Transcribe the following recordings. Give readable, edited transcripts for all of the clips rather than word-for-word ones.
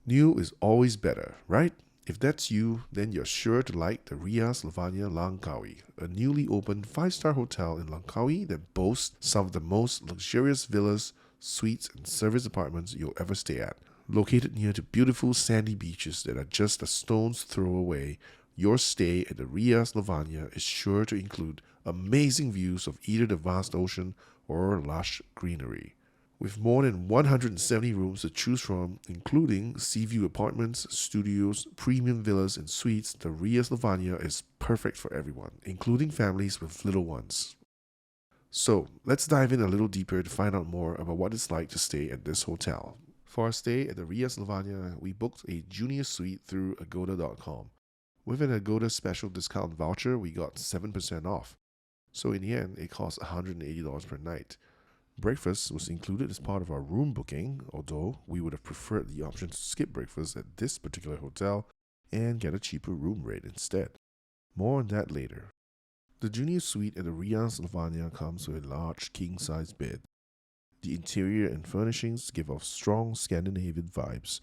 New is always better, right? If that's you, then you're sure to like the Riyaz Lavanya Langkawi, a newly opened 5-star hotel in Langkawi that boasts some of the most luxurious villas, suites, and service apartments you'll ever stay at. Located near to beautiful sandy beaches that are just a stone's throw away, your stay at the Riyaz Lavanya is sure to include amazing views of either the vast ocean or lush greenery. With more than 170 rooms to choose from, including sea view apartments, studios, premium villas, and suites, the Riyaz Lavanya is perfect for everyone, including families with little ones. So, let's dive in a little deeper to find out more about what it's like to stay at this hotel. For our stay at the Riyaz Lavanya, we booked a junior suite through agoda.com. With an Agoda special discount voucher, we got 7% off. So in the end, it cost $180 per night. Breakfast was included as part of our room booking, although we would have preferred the option to skip breakfast at this particular hotel and get a cheaper room rate instead. More on that later. The junior suite at the Riyaz Lavanya comes with a large king-size bed. The interior and furnishings give off strong Scandinavian vibes,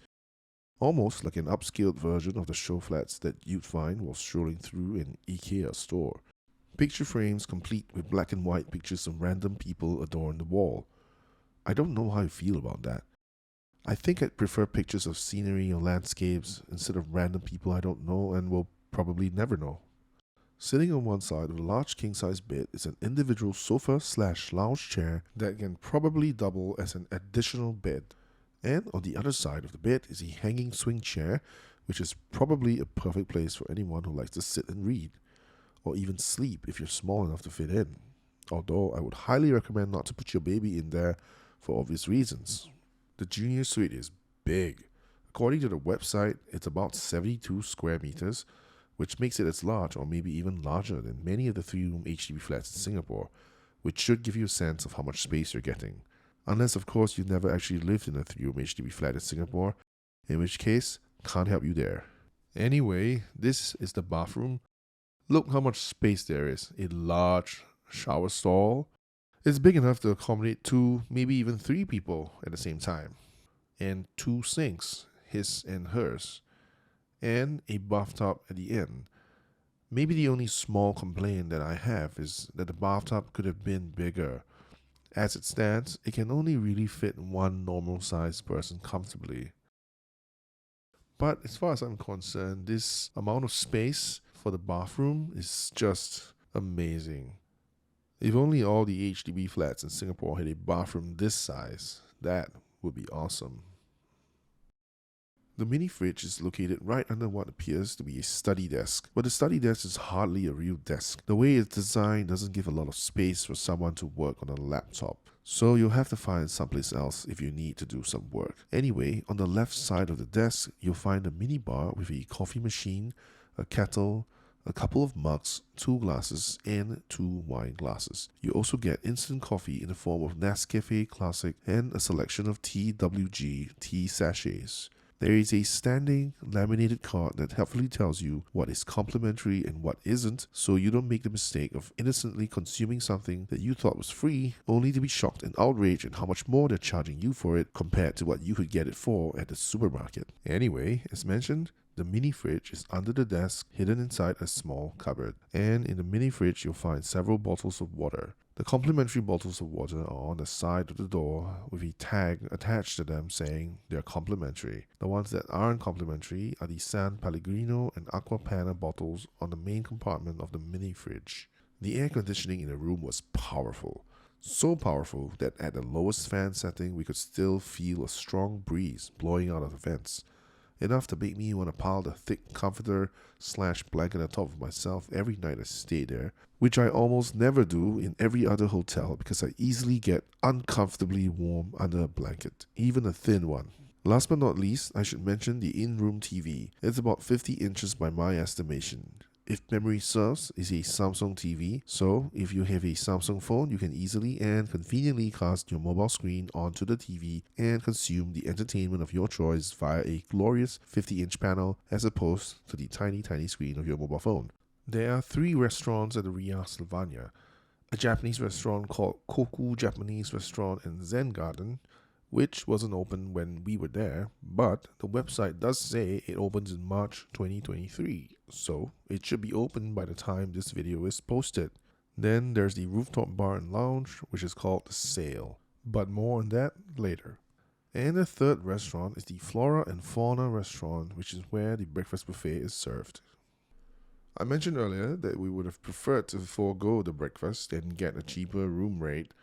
almost like an upscaled version of the show flats that you'd find while strolling through an IKEA store. Picture frames complete with black and white pictures of random people adorn the wall. I don't know how I feel about that. I think I'd prefer pictures of scenery or landscapes instead of random people I don't know and will probably never know. Sitting on one side of the large king-size bed is an individual sofa/lounge chair that can probably double as an additional bed. And on the other side of the bed is a hanging swing chair, which is probably a perfect place for anyone who likes to sit and read, or even sleep if you're small enough to fit in. Although I would highly recommend not to put your baby in there for obvious reasons. The junior suite is big. According to the website, it's about 72 square meters, which makes it as large or maybe even larger than many of the 3-room HDB flats in Singapore, which should give you a sense of how much space you're getting. Unless, of course, you've never actually lived in a 3-room HDB flat in Singapore, in which case, can't help you there. Anyway, this is the bathroom. Look how much space there is. A large shower stall. It's big enough to accommodate 2, maybe even 3 people at the same time. And 2 sinks, his and hers. And a bathtub at the end. Maybe the only small complaint that I have is that the bathtub could have been bigger. As it stands, it can only really fit one normal-sized person comfortably. But as far as I'm concerned, this amount of space for the bathroom is just amazing. If only all the HDB flats in Singapore had a bathroom this size, that would be awesome. The mini fridge is located right under what appears to be a study desk, but the study desk is hardly a real desk. The way it's designed doesn't give a lot of space for someone to work on a laptop, so you'll have to find someplace else if you need to do some work. Anyway, on the left side of the desk, you'll find a mini bar with a coffee machine, a kettle, a couple of mugs, 2 glasses, and 2 wine glasses. You also get instant coffee in the form of Nescafe Classic and a selection of TWG tea sachets. There is a standing laminated card that helpfully tells you what is complimentary and what isn't, so you don't make the mistake of innocently consuming something that you thought was free, only to be shocked and outraged at how much more they're charging you for it compared to what you could get it for at the supermarket. Anyway, as mentioned, the mini fridge is under the desk, hidden inside a small cupboard. And in the mini fridge, you'll find several bottles of water. The complimentary bottles of water are on the side of the door with a tag attached to them saying they're complimentary. The ones that aren't complimentary are the San Pellegrino and Aqua Panna bottles on the main compartment of the mini fridge. The air conditioning in the room was powerful. So powerful that at the lowest fan setting we could still feel a strong breeze blowing out of the vents. Enough to make me want to pile the thick comforter/blanket on top of myself every night I stay there, which I almost never do in every other hotel because I easily get uncomfortably warm under a blanket, even a thin one. Last but not least, I should mention the in-room TV. It's about 50 inches by my estimation. If memory serves, it's a Samsung TV, so if you have a Samsung phone, you can easily and conveniently cast your mobile screen onto the TV and consume the entertainment of your choice via a glorious 50-inch panel as opposed to the tiny screen of your mobile phone. There are 3 restaurants at the Riyaz Lavanya. A Japanese restaurant called Koku Japanese Restaurant and Zen Garden, which wasn't open when we were there, but the website does say it opens in March 2023, so it should be open by the time this video is posted. Then there's the rooftop bar and lounge, which is called the Sail, but more on that later. And the third restaurant is the Flora and Fauna restaurant, which is where the breakfast buffet is served. I mentioned earlier that we would have preferred to forego the breakfast and get a cheaper room rate,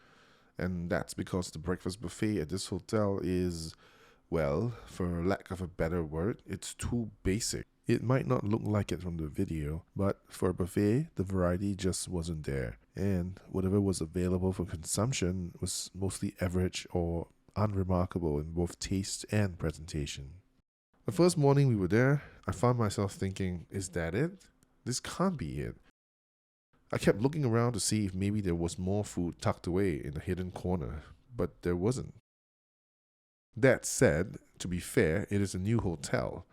and that's because the breakfast buffet at this hotel is, well, for lack of a better word, it's too basic. It might not look like it from the video, but for a buffet, the variety just wasn't there, and whatever was available for consumption was mostly average or unremarkable in both taste and presentation. The first morning we were there, I found myself thinking, is that it? This can't be it. I kept looking around to see if maybe there was more food tucked away in a hidden corner, but there wasn't. That said, to be fair, it is a new hotel,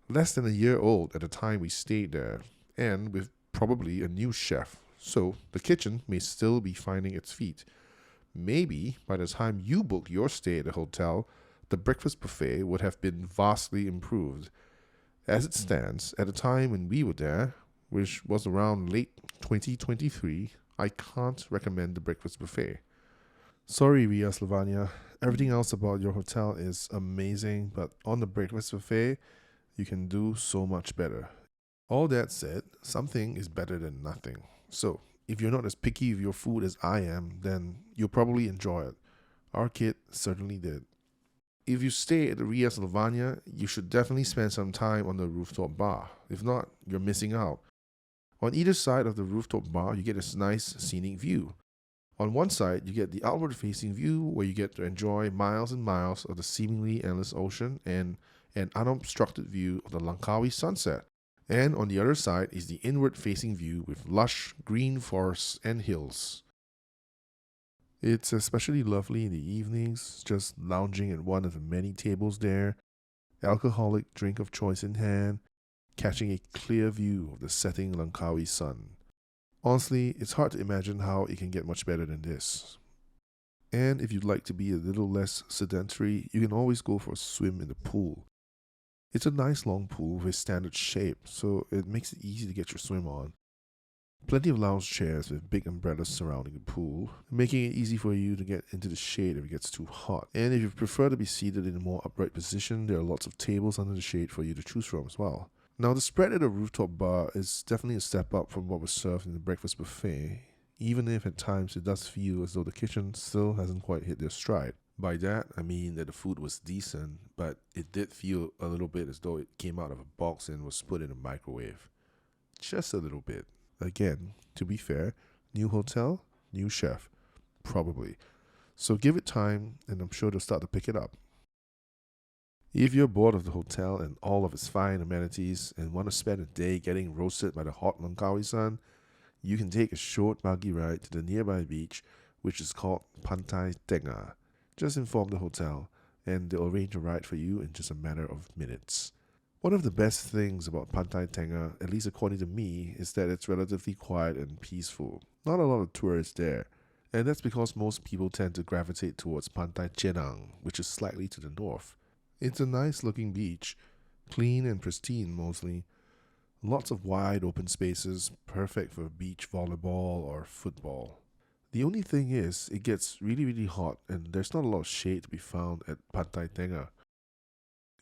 less than a year old at the time we stayed there, and with probably a new chef, so the kitchen may still be finding its feet. Maybe by the time you book your stay at the hotel, the breakfast buffet would have been vastly improved. As it stands, at the time when we were there, which was around late 2023, I can't recommend the breakfast buffet. Sorry, Riyaz Lavanya, everything else about your hotel is amazing, but on the breakfast buffet, you can do so much better. All that said, something is better than nothing. So, if you're not as picky with your food as I am, then you'll probably enjoy it. Our kid certainly did. If you stay at the Riyaz Lavanya, you should definitely spend some time on the rooftop bar. If not, you're missing out. On either side of the rooftop bar, you get this nice scenic view. On one side, you get the outward-facing view where you get to enjoy miles and miles of the seemingly endless ocean and an unobstructed view of the Langkawi sunset. And on the other side is the inward-facing view with lush green forests and hills. It's especially lovely in the evenings, just lounging at one of the many tables there, alcoholic drink of choice in hand, catching a clear view of the setting Langkawi sun. Honestly, it's hard to imagine how it can get much better than this. And if you'd like to be a little less sedentary, you can always go for a swim in the pool. It's a nice long pool with standard shape, so it makes it easy to get your swim on. Plenty of lounge chairs with big umbrellas surrounding the pool, making it easy for you to get into the shade if it gets too hot. And if you prefer to be seated in a more upright position, there are lots of tables under the shade for you to choose from as well. Now, the spread at the rooftop bar is definitely a step up from what was served in the breakfast buffet, even if at times it does feel as though the kitchen still hasn't quite hit their stride. By that, I mean that the food was decent, but it did feel a little bit as though it came out of a box and was put in a microwave. Just a little bit. Again, to be fair, new hotel, new chef. Probably. So give it time, and I'm sure they'll start to pick it up. If you're bored of the hotel and all of its fine amenities and want to spend a day getting roasted by the hot Langkawi sun, you can take a short buggy ride to the nearby beach, which is called Pantai Tengah. Just inform the hotel, and they'll arrange a ride for you in just a matter of minutes. One of the best things about Pantai Tengah, at least according to me, is that it's relatively quiet and peaceful. Not a lot of tourists there, and that's because most people tend to gravitate towards Pantai Chenang, which is slightly to the north. It's a nice looking beach, clean and pristine mostly. Lots of wide open spaces, perfect for beach volleyball or football. The only thing is, it gets really hot and there's not a lot of shade to be found at Pantai Tengah.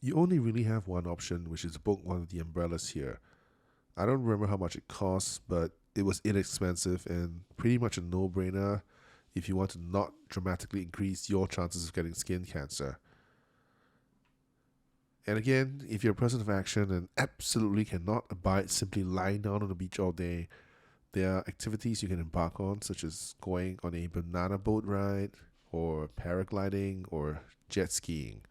You only really have one option, which is to book one of the umbrellas here. I don't remember how much it costs, but it was inexpensive and pretty much a no-brainer if you want to not dramatically increase your chances of getting skin cancer. And again, if you're a person of action and absolutely cannot abide simply lying down on the beach all day, there are activities you can embark on, such as going on a banana boat ride, or paragliding, or jet skiing.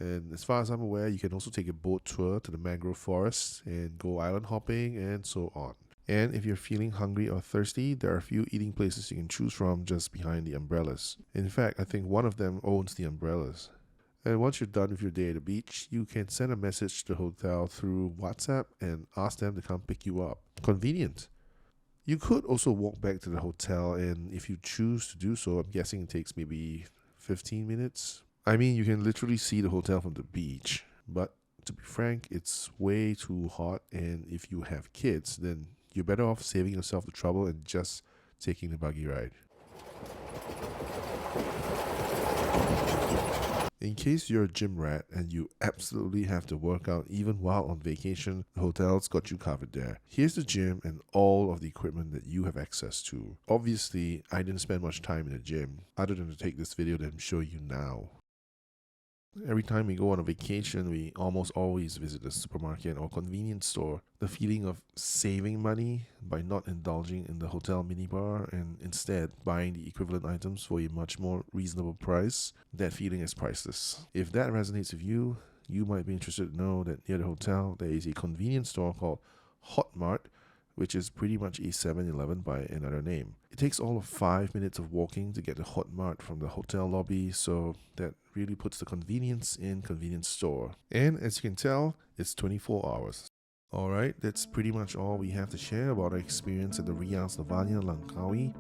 And as far as I'm aware, you can also take a boat tour to the mangrove forest and go island hopping and so on. And if you're feeling hungry or thirsty, there are a few eating places you can choose from just behind the umbrellas. In fact, I think one of them owns the umbrellas. And once you're done with your day at the beach, you can send a message to the hotel through WhatsApp and ask them to come pick you up. Convenient. You could also walk back to the hotel, and if you choose to do so, I'm guessing it takes maybe 15 minutes, I mean, you can literally see the hotel from the beach, but to be frank, it's way too hot, and if you have kids, then you're better off saving yourself the trouble and just taking the buggy ride. In case you're a gym rat and you absolutely have to work out even while on vacation, the hotel's got you covered there. Here's the gym and all of the equipment that you have access to. Obviously, I didn't spend much time in the gym, other than to take this video that I'm showing you now. Every time we go on a vacation, we almost always visit a supermarket or convenience store. The feeling of saving money by not indulging in the hotel minibar and instead buying the equivalent items for a much more reasonable price, that feeling is priceless. If that resonates with you, you might be interested to know that near the hotel there is a convenience store called Hot Mart, which is pretty much a 7-Eleven by another name. It takes all of 5 minutes of walking to get the Hot Mart from the hotel lobby, so that really puts the convenience in convenience store. And as you can tell, it's 24 hours. Alright, that's pretty much all we have to share about our experience at the Riyaz Lavanya, Langkawi.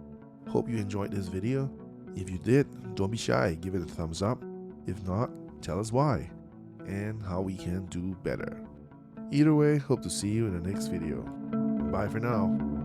Hope you enjoyed this video. If you did, don't be shy, give it a thumbs up. If not, tell us why and how we can do better. Either way, hope to see you in the next video. Bye for now.